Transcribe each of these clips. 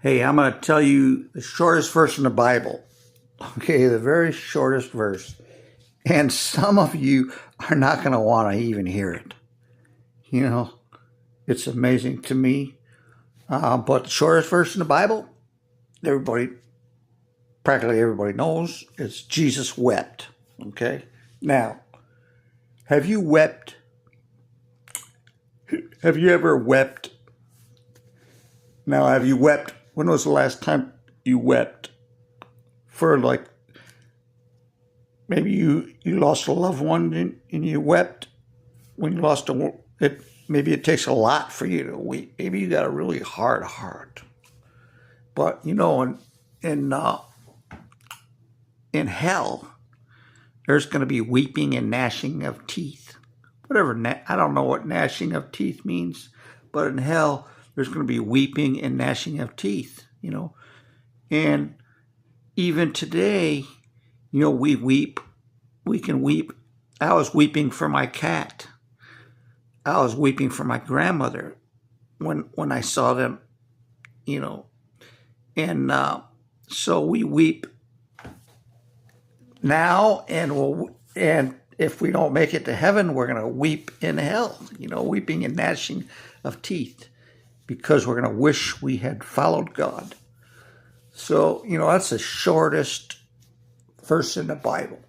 Hey, I'm going to tell you the shortest verse in the Bible. Okay, the very shortest verse. And some of you are not going to want to even hear it. You know, it's amazing to me. But the shortest verse in the Bible, everybody, practically everybody knows, is Jesus wept. Okay? Now, have you wept? Have you ever wept? Now, have you wept? When was the last time you wept? For like, maybe you lost a loved one and you wept when you lost it. Maybe it takes a lot for you to weep. Maybe you got a really hard heart. But in hell, there's going to be weeping and gnashing of teeth. I don't know what gnashing of teeth means, but in hell, there's going to be weeping and gnashing of teeth. And even today, we weep. We can weep. I was weeping for my cat. I was weeping for my grandmother when I saw them, and so we weep now, and if we don't make it to heaven, we're going to weep in hell. Weeping and gnashing of teeth, because we're going to wish we had followed God. So that's the shortest verse in the Bible.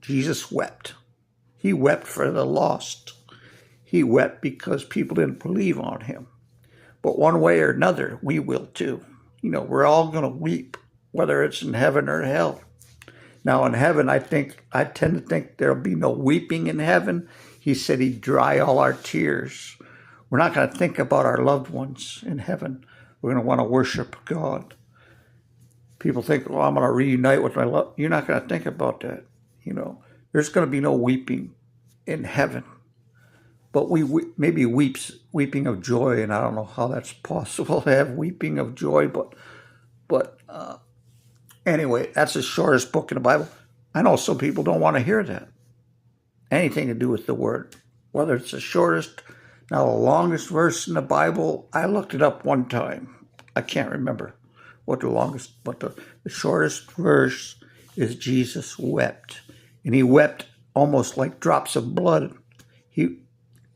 Jesus wept. He wept for the lost. He wept because people didn't believe on him. But one way or another, we will too. We're all going to weep, whether it's in heaven or hell. Now in heaven, I tend to think there'll be no weeping in heaven. He said he'd dry all our tears. We're not going to think about our loved ones in heaven. We're going to want to worship God. People think, "Oh, I'm going to reunite with my love." You're not going to think about that. There's going to be no weeping in heaven. But maybe weeping of joy, and I don't know how that's possible to have weeping of joy. But anyway, that's the shortest book in the Bible. I know some people don't want to hear that. Anything to do with the word, whether it's the shortest. Now, the longest verse in the Bible, I looked it up one time. I can't remember what the longest, but the shortest verse is Jesus wept. And he wept almost like drops of blood.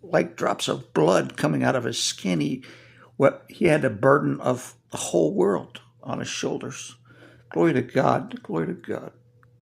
Like drops of blood coming out of his skin. He had the burden of the whole world on his shoulders. Glory to God. Glory to God.